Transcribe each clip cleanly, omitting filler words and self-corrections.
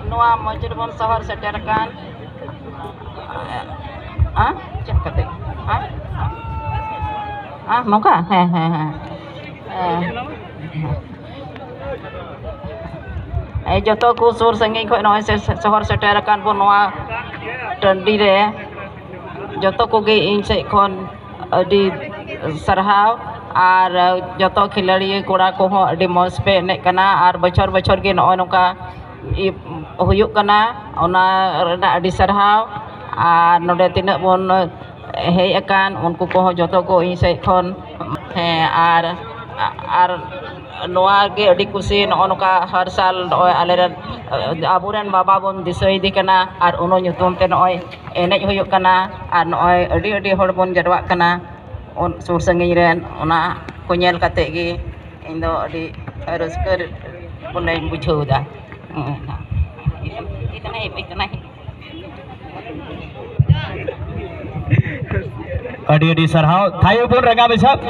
नवा मयूरभंज शहर सेटेरकान चेक करते नौका हाँ हाँ हाँ जो तो को सुर संगी खो नॉय से शहर सेटेरकान बो नवा टंडी रे जो तो को गे इन से खन अडी सरहाव और जो तो खिलाड़ी कोड़ा को हो अडी मौज पे ने कना और बचर बचर के नॉय नौका हुयुक कना ओना रना अडी सरहाव और नोडे तिना बोन हे अकान उनको को जो तो को इन से खन है और नोआ के अडी कुसी नौका हर साल आले आबुरेन बाबा बन दिसई दी कना और उनो nyutum ते नय एनेज हुयुक कना और नय अडी अडी हड़ बन जरवा कना उन सुर संगी रेन ओना को नेल काते गे इन दो अडी रस्कर बोले बुझौदा इतना ही अडी अडी सरहाव थायो बोन रंगा बेसाब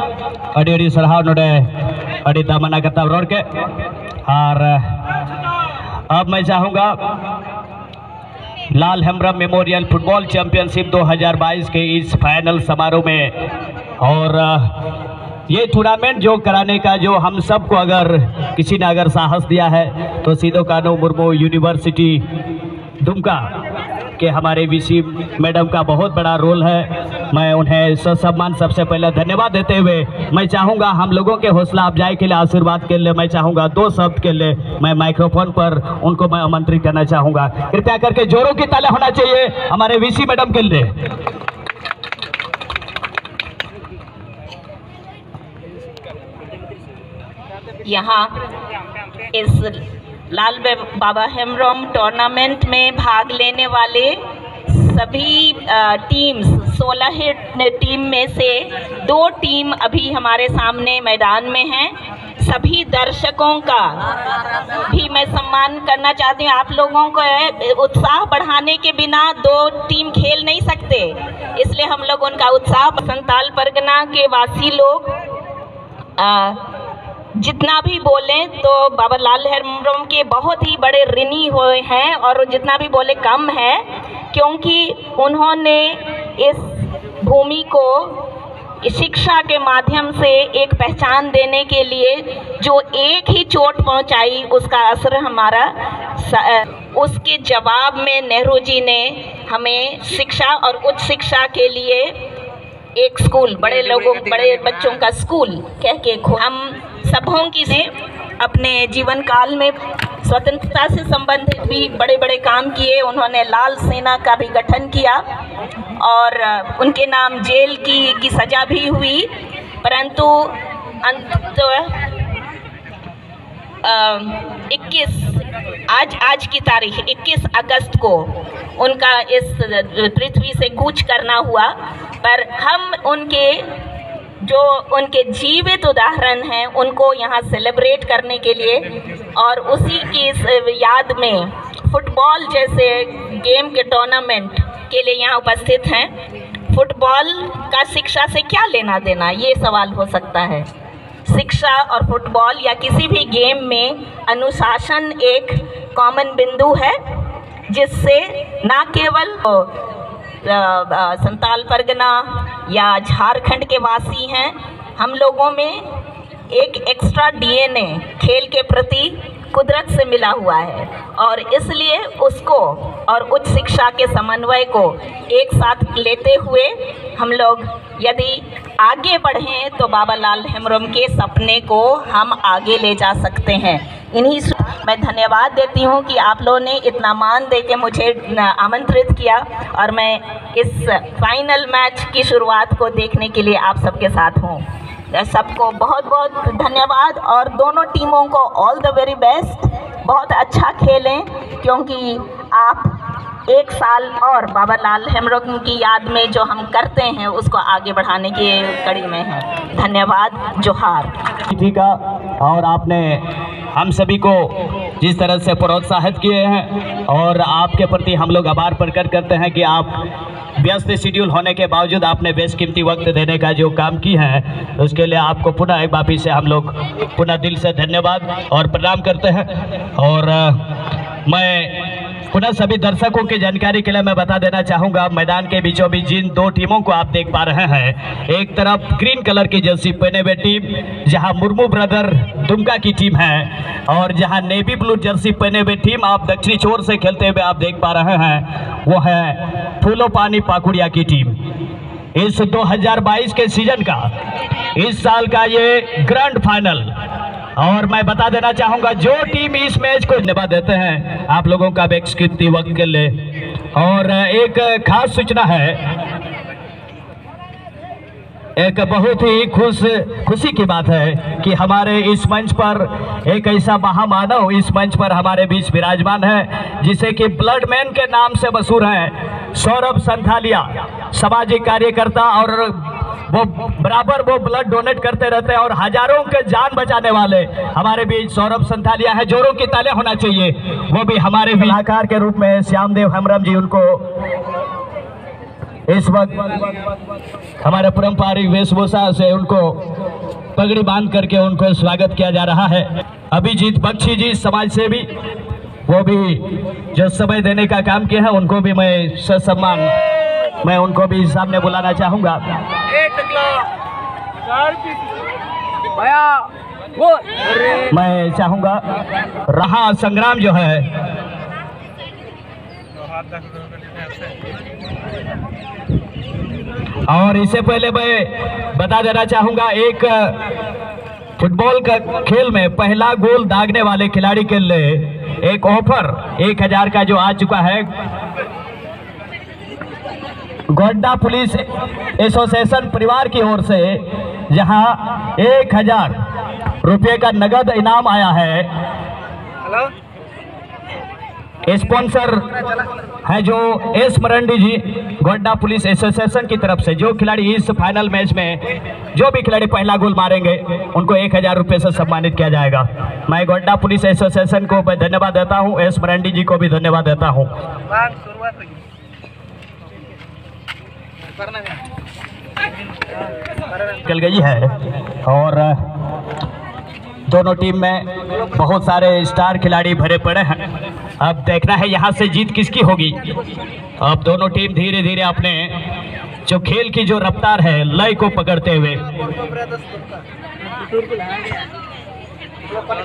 अडी अडी सरहाव नोडे अडी दामना कताब रोड के और अब मैं चाहूँगा लाल हेम्ब्रम मेमोरियल फुटबॉल चैंपियनशिप 2022 के इस फाइनल समारोह में और ये टूर्नामेंट जो कराने का जो हम सबको अगर किसी ने अगर साहस दिया है तो सीधो कानो मुर्मू यूनिवर्सिटी दुमका के हमारे वीसी मैडम का बहुत बड़ा रोल है। मैं उन्हें सम्मान सबसे पहले धन्यवाद देते हुए मैं चाहूँगा हम लोगों के हौसला अफजाई के लिए आशीर्वाद के लिए मैं चाहूँगा 2 शब्द के लिए मैं माइक्रोफोन पर उनको मैं आमंत्रित करना चाहूँगा। कृपया करके जोरों की ताली होना चाहिए हमारे वीसी मैडम के लिए। यहाँ इस लाल बाबा हेम्ब्रम टूर्नामेंट में भाग लेने वाले सभी टीम्स 16 टीम में से 2 टीम अभी हमारे सामने मैदान में हैं। सभी दर्शकों का भी मैं सम्मान करना चाहती हूँ। आप लोगों को उत्साह बढ़ाने के बिना 2 टीम खेल नहीं सकते, इसलिए हम लोग उनका उत्साह संताल परगना के वासी लोग जितना भी बोलें तो बाबा लाल हेम्ब्रम के बहुत ही बड़े ऋणी हुए हैं और जितना भी बोले कम है, क्योंकि उन्होंने इस भूमि को शिक्षा के माध्यम से एक पहचान देने के लिए जो एक ही चोट पहुंचाई उसका असर हमारा उसके जवाब में नेहरू जी ने हमें शिक्षा और उच्च शिक्षा के लिए एक स्कूल बड़े बच्चों का स्कूल कह के हम सबों की से अपने जीवन काल में स्वतंत्रता से संबंधित भी बड़े बड़े काम किए। उन्होंने लाल सेना का भी गठन किया और उनके नाम जेल की सजा भी हुई, परंतु अंततः 21 की तारीख 21 अगस्त को उनका इस पृथ्वी से कूच करना हुआ। पर हम उनके जीवित उदाहरण हैं उनको यहाँ सेलिब्रेट करने के लिए और उसी की याद में फुटबॉल जैसे गेम के टूर्नामेंट के लिए यहाँ उपस्थित हैं। फुटबॉल का शिक्षा से क्या लेना देना, ये सवाल हो सकता है। शिक्षा और फुटबॉल या किसी भी गेम में अनुशासन एक कॉमन बिंदु है जिससे ना केवल संताल परगना या झारखंड के वासी हैं, हम लोगों में एक एक्स्ट्रा डीएनए खेल के प्रति कुदरत से मिला हुआ है और इसलिए उसको और उच्च शिक्षा के समन्वय को एक साथ लेते हुए हम लोग यदि आगे बढ़ें तो बाबा लाल हेम्ब्रम के सपने को हम आगे ले जा सकते हैं। इन्हीं मैं धन्यवाद देती हूँ कि आप लोगों ने इतना मान दे के मुझे आमंत्रित किया और मैं इस फाइनल मैच की शुरुआत को देखने के लिए आप सबके साथ हूँ। सबको बहुत बहुत धन्यवाद और दोनों टीमों को ऑल द वेरी बेस्ट। बहुत अच्छा खेलें क्योंकि आप एक साल और बाबा लाल हेम्ब्रम की याद में जो हम करते हैं उसको आगे बढ़ाने की कड़ी में हैं। धन्यवाद, जोहार। ठीक है, और आपने हम सभी को जिस तरह से प्रोत्साहित किए हैं और आपके प्रति हम लोग आभार प्रकट करते हैं कि आप व्यस्त शेड्यूल होने के बावजूद आपने बेशकीमती वक्त देने का जो काम की है उसके लिए आपको पुनः एक बार से हम लोग पुनः दिल से धन्यवाद और प्रणाम करते हैं। और मैं पुनः सभी दर्शकों की जानकारी के लिए मैं बता देना चाहूँगा, मैदान के बीचों बीच जिन दो टीमों को आप देख पा रहे हैं, एक तरफ ग्रीन कलर की जर्सी पहने हुए टीम जहां मुर्मू ब्रदर दुमका की टीम है, और जहां नेवी ब्लू जर्सी पहने हुए टीम आप दक्षिणी छोर से खेलते हुए आप देख पा रहे हैं, वो है फूलो पानी पाकुड़िया की टीम। इस 2022 के सीजन का इस साल का ये ग्रैंड फाइनल, और मैं बता देना चाहूंगा जो टीम इस मैच को धन्यवाद देते हैं आप लोगों का बेशकीमती वक्त के लिए। और एक खास सूचना है, एक बहुत ही खुशी की बात है कि हमारे इस मंच पर एक ऐसा महामानव इस मंच पर हमारे बीच विराजमान है जिसे कि ब्लड मैन के नाम से मशहूर है, सौरभ संथालिया, सामाजिक कार्यकर्ता, और वो बराबर वो ब्लड डोनेट करते रहते हैं और हजारों के जान बचाने वाले हमारे बीच सौरभ संथालिया है। जोरों की तालियां होना चाहिए। वो भी हमारे कलाकार के रूप में श्यामदेव हेम्ब्रम जी, उनको इस वक्त हमारे पारंपरिक वेशभूषा से उनको पगड़ी बांध करके उनको स्वागत किया जा रहा है। अभिजीत बख्शी जी समाज सेवी, वो भी जो समय देने का काम किया है, उनको भी मैं ससम्मान मैं उनको भी सामने बुलाना चाहूंगा। मैं चाहूंगा रहा संग्राम जो है और इससे पहले मैं बता देना चाहूंगा, एक फुटबॉल का खेल में पहला गोल दागने वाले खिलाड़ी के लिए एक ऑफर 1000 का जो आ चुका है गोड्डा पुलिस एसोसिएशन परिवार की ओर से, जहां 1000 रुपये का नगद इनाम आया है। स्पॉन्सर है जो एस मरंडी जी, गोड्डा पुलिस एसोसिएशन की तरफ से। जो खिलाड़ी इस फाइनल मैच में जो भी खिलाड़ी पहला गोल मारेंगे उनको 1000 रुपये से सम्मानित किया जाएगा। मैं गोड्डा पुलिस एसोसिएशन को धन्यवाद देता हूं, एस मरंडी जी को भी धन्यवाद देता हूं। चल गई है और दोनों टीम में बहुत सारे स्टार खिलाड़ी भरे पड़े हैं। अब देखना है यहाँ से जीत किसकी होगी। अब दोनों टीम धीरे धीरे अपने जो खेल की जो रफ्तार है लय को पकड़ते हुए,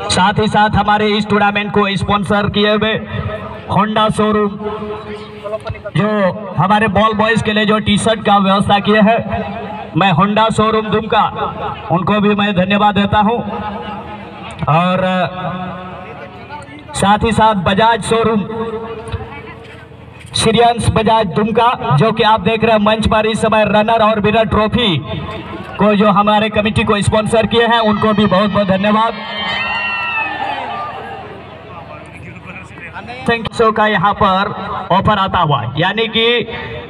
साथ ही साथ हमारे इस टूर्नामेंट को स्पॉन्सर किए हुए होंडा शोरूम, जो हमारे बॉल बॉयज के लिए जो टी शर्ट का व्यवस्था किए है, मैं होंडा शोरूम दुमका उनको भी मैं धन्यवाद देता हूं। और साथ ही साथ बजाज शोरूम श्रीयांश बजाज दुमका, जो कि आप देख रहे हैं मंच पर इस समय रनर और विनर ट्रॉफी को जो हमारे कमेटी को स्पॉन्सर किए हैं, उनको भी बहुत बहुत धन्यवाद। शो का यहाँ पर ऑफर आता हुआ, यानी कि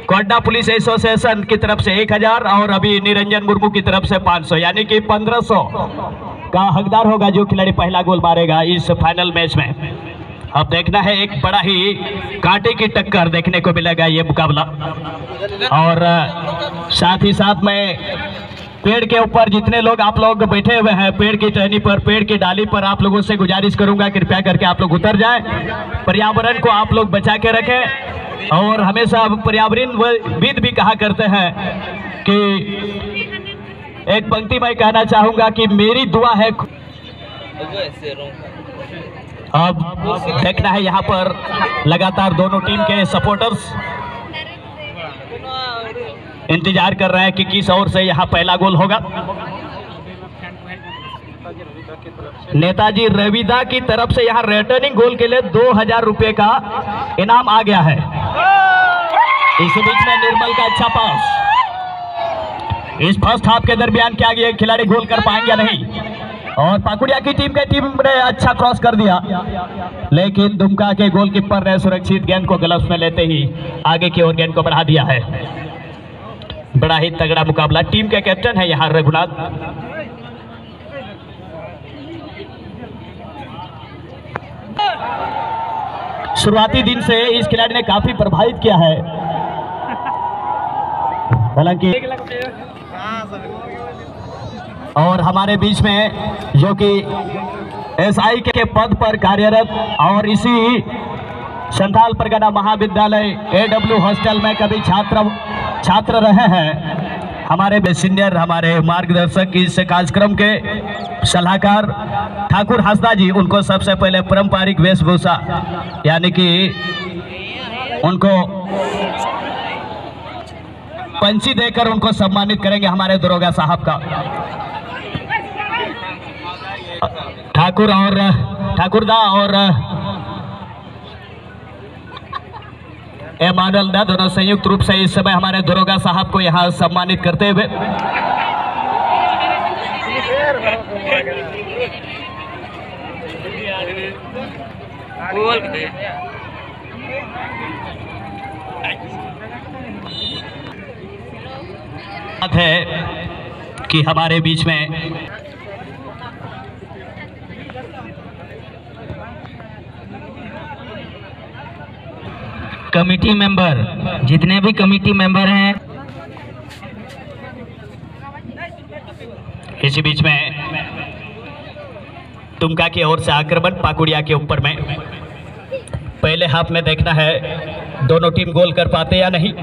गोड्डा पुलिस एसोसिएशन की तरफ से 1000 और अभी निरंजन मुर्मू की तरफ से 500, यानी कि 1500 का हकदार होगा जो खिलाड़ी पहला गोल मारेगा इस फाइनल मैच में। अब देखना है, एक बड़ा ही कांटे की टक्कर देखने को मिलेगा ये मुकाबला। और साथ ही साथ में पेड़ के ऊपर जितने लोग आप लोग बैठे हुए हैं, पेड़ की टहनी पर, पेड़ की डाली पर, आप लोगों से गुजारिश करूंगा कृपया करके आप लोग उतर जाएं। पर्यावरण को आप लोग बचा के रखें। और हमेशा पर्यावरणविद भी कहा करते हैं कि एक पंक्ति मैं कहना चाहूंगा कि मेरी दुआ है। अब देखना है यहाँ पर लगातार दोनों टीम के सपोर्टर्स इंतजार कर रहे हैं कि किस ओर से यहाँ पहला गोल होगा। नेताजी रविदा की तरफ से यहाँ रिटर्निंग गोल के लिए 2000 रुपये का इनाम आ गया है। इस बीच में निर्मल का अच्छा पास, इस फर्स्ट हाफ के दरमियान क्या ये खिलाड़ी गोल कर पाएंगे नहीं, और पाकुड़िया की टीम ने अच्छा क्रॉस कर दिया, लेकिन दुमका के गोलकीपर ने सुरक्षित गेंद को ग्लव्स में लेते ही आगे की ओर गेंद को बढ़ा दिया है। बड़ा ही तगड़ा मुकाबला। टीम के कैप्टन है यहाँ रघुनाथ। शुरुआती दिन से इस खिलाड़ी ने काफी प्रभावित किया है हालांकि और हमारे बीच में जो कि एसआई के पद पर कार्यरत और इसी संथाल परगना महाविद्यालय एडब्ल्यू हॉस्टल में कभी छात्र रहे हैं, हमारे सीनियर, हमारे मार्गदर्शक, इस कार्यक्रम के सलाहकार ठाकुर हंसदा जी, उनको सबसे पहले पारंपरिक वेशभूषा यानी कि उनको पंची देकर उनको सम्मानित करेंगे हमारे दरोगा साहब का। ठाकुरदा और एमानुअल दा दोनों संयुक्त रूप से इस समय हमारे दरोगा साहब को यहाँ सम्मानित करते हुए बात है कि हमारे बीच में कमेटी मेंबर, जितने भी कमेटी मेंबर हैं, इसी बीच में तुमका की ओर से आक्रमण पाकुड़िया के ऊपर में पहले हाफ में देखना है दोनों टीम गोल कर पाते या नहीं।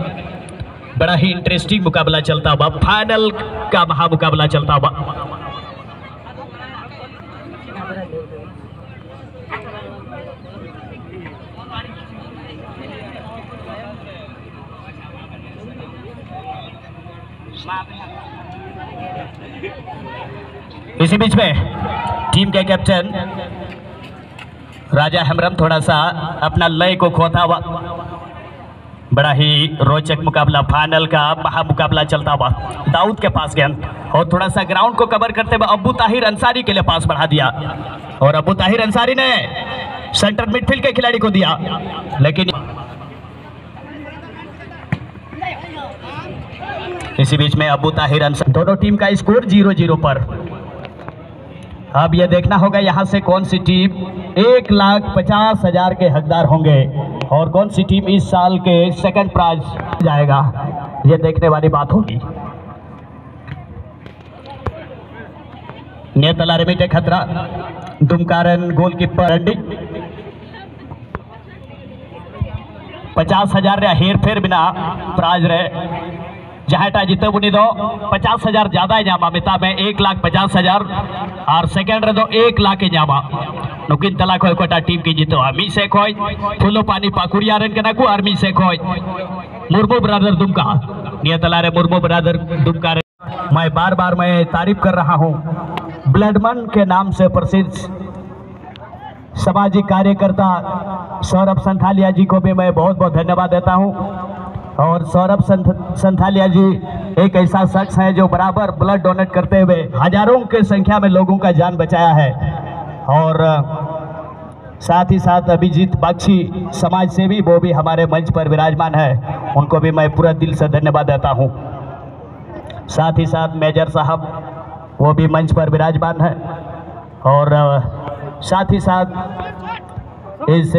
बड़ा ही इंटरेस्टिंग मुकाबला चलता हुआ, फाइनल का महामुकाबला चलता हुआ। इसी बीच में टीम के कैप्टन राजा हेमरम थोड़ा सा अपना लय को खोता हुआ। बड़ा ही रोचक मुकाबला, फाइनल का महामुकाबला चलता हुआ। दाऊद के पास गेंद और थोड़ा सा ग्राउंड को कवर करते हुए अब्बू ताहिर अंसारी के लिए पास बढ़ा दिया और अब्बू ताहिर अंसारी ने सेंटर मिडफील्ड के खिलाड़ी को दिया, लेकिन इसी बीच में अब्बू ताहिर अंसारी, दोनों टीम का स्कोर 0-0 पर। अब यह देखना होगा यहाँ से कौन सी टीम 1,50,000 के हकदार होंगे और कौन सी टीम इस साल के सेकंड प्राइज जाएगा, यह देखने वाली बात होगी। नेतला रेमिटे खतरा दुमकारन गोलकीपर अंडी 50,000 रे हेर फेर बिना प्राइज रहे जहाटा जीते बुनी दो 50,000 ज्यादा इनामा मिता में 1,50,000 और सेकंड रे दो 1 लाख इनामा नुकिन तला खोय कोटा टीम की जीतो मी से खोय फुलो पानी पाकुड़िया रन कना को आर्मी से खोय मुर्मू ब्रदर दुमका नियतला रे मुर्मू ब्रदर दुमका। मैं बार मैं तारीफ कर रहा हूं ब्लडमन के नाम से प्रसिद्ध सामाजिक कार्यकर्ता सौरभ संथालिया जी को भी मैं बहुत बहुत धन्यवाद देता हूं। और सौरभ संथालिया जी एक ऐसा शख्स है जो बराबर ब्लड डोनेट करते हुए हजारों की संख्या में लोगों का जान बचाया है। और साथ ही साथ अभिजीत बाक्षी समाज सेवी, वो भी हमारे मंच पर विराजमान है, उनको भी मैं पूरा दिल से धन्यवाद देता हूं। साथ ही साथ मेजर साहब, वो भी मंच पर विराजमान है। और साथ ही साथ इस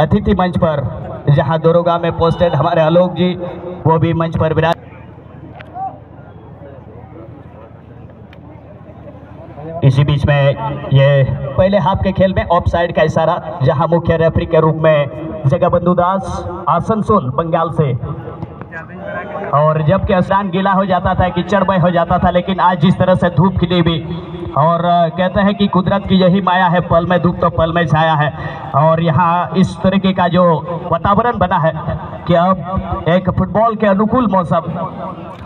अतिथि मंच पर जहां दरोगा में पोस्टेड हमारे आलोक जी, वो भी मंच पर विराज। इसी बीच में ये पहले हाफ के खेल में ऑफ साइड का इशारा, जहां मुख्य रेफरी के रूप में जगबंधु दास आसनसोल बंगाल से, और जबकि स्नान गीला हो जाता था, कीचड़मय हो जाता था, लेकिन आज जिस तरह से धूप खिली हुई, और कहते हैं कि कुदरत की यही माया है, पल में धूप तो पल में छाया है। और यहाँ इस तरीके का जो वातावरण बना है कि अब एक फुटबॉल के अनुकूल मौसम,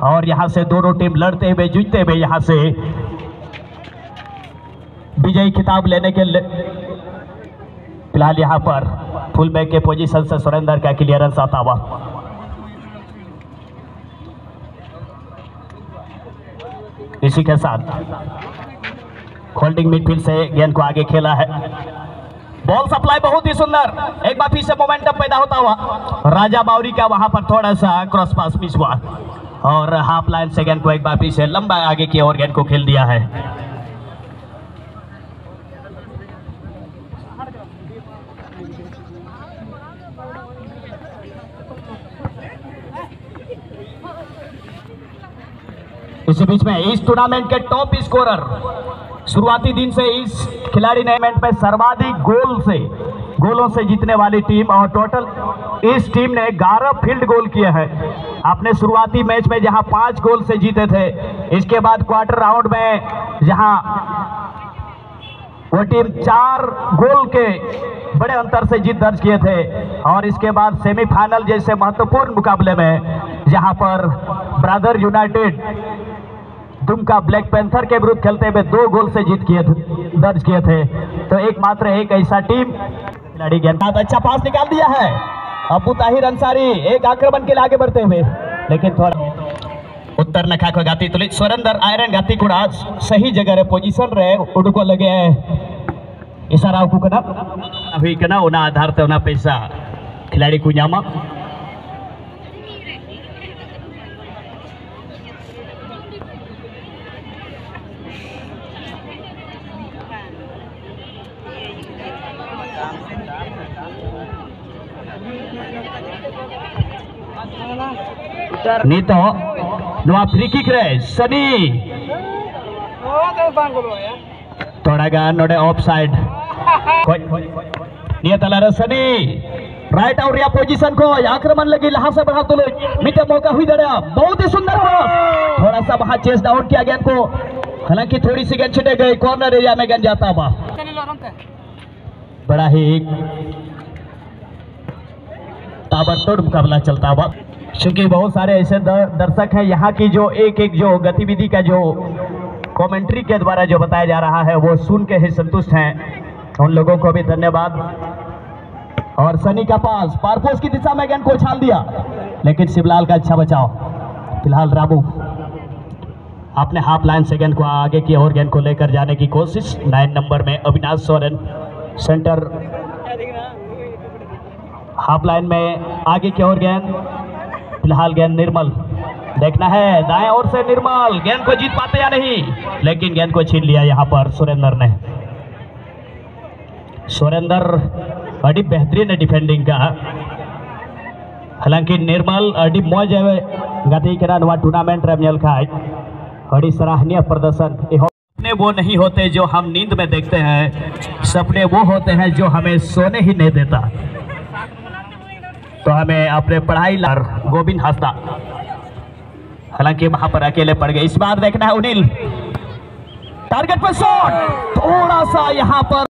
और यहाँ से दोनों टीम लड़ते हुए जूझते हुए यहाँ से विजयी खिताब लेने के फिलहाल यहाँ पर फुल बैक के पोजीशन से सुरेंद्र का क्लियरेंस आता हुआ। इसी के साथ होल्डिंग मिडफील्ड से गेंद को आगे खेला है, बॉल सप्लाई बहुत ही सुंदर, एक बार फिर से मोमेंटम पैदा होता हुआ राजा बावरी का वहां पर थोड़ा सा क्रॉस पास मिस हुआ और हाफ लाइन से गेंद को एक बार फिर से लंबा आगे की ओर गेंद को खेल दिया है। इसी बीच में इस टूर्नामेंट के टॉप स्कोरर, शुरुआती दिन से इस खिलाड़ी ने टूर्नामेंट में सर्वाधिक गोलों से जीतने वाली टीम, और टोटल इस टीम ने 11 फील्ड गोल किए हैं। आपने शुरुआती मैच में जहां 5 गोल से जीते थे, इसके बाद क्वार्टर राउंड में जहां वो टीम 4 गोल के बड़े अंतर से जीत दर्ज किए थे, और इसके बाद सेमीफाइनल जैसे महत्वपूर्ण मुकाबले में जहां पर brother United Dumka black panther के विरुद्ध खेलते हुए 2 गोल से जीत दर्ज किए थे। तो एकमात्र एक ऐसा टीम खिलाड़ी गेंदबाज अच्छा पास निकाल दिया है। अबू ताहिर अंसारी एक आक्रमण के लिए आगे बढ़ते हुए, लेकिन थोड़ा उत्तर नखा को गाती तुली स्वरेंदर आयरन गाती ಕೂಡ सही जगह रे पोजीशन रे उडको लगे इशारा को कना अभी कना ओना आधार ते ओना पैसा खिलाड़ी को ᱧᱟᱢᱟ। नीतो नवा फ्री किक रे सनी थोड़ा गान नोडे ऑफ साइड निया तला रे सनी राइट आउट रिया पोजीशन को आक्रमण लगी लहा से बढ़ा तो मिटे मौका हुई दड़ा बहुत ही सुंदर पास थोड़ा सा वहां चेस डाउन किया गेंद को, हालांकि थोड़ी सी गेंद छिटे गई कॉर्नर एरिया में गेंद जाता हुआ। बड़ा ही ताबड़तोड़ मुकाबला चलता हुआ, क्योंकि बहुत सारे ऐसे दर्शक हैं यहाँ की जो एक जो गतिविधि का जो कमेंट्री के द्वारा जो बताया जा रहा है वो सुन के ही संतुष्ट हैं। उन लोगों को भी धन्यवाद। और सनी का पास पारपोस की दिशा में गेंद को उछाल दिया, लेकिन शिवलाल का अच्छा बचाव। फिलहाल रामू अपने हाफ लाइन से गेंद को आगे की ओर गेंद को लेकर जाने की कोशिश। 9 नंबर में Avinash Soren centre half line में आगे की ओर गेंद, फिलहाल गेंद निर्मल, देखना है दाएं ओर से निर्मल गेंद को जीत पाते या नहीं, लेकिन गेंद को छीन लिया यहां पर सुरेंद्र ने। सुरेंद्र बड़ी बेहतरीन डिफेंडिंग का, हालांकि निर्मल अड़ी मौज गति के टूर्नामेंट रेमल का बड़ी सराहनीय प्रदर्शन। सपने वो नहीं होते जो हम नींद में देखते हैं, सपने वो होते हैं जो हमें सोने ही नहीं देता। तो हमें अपने पढ़ाई लार गोविंद हंसदा, हालांकि वहां पर अकेले पड़ गए। इस बार देखना है उनिल टारगेट पर शॉट, थोड़ा सा यहां पर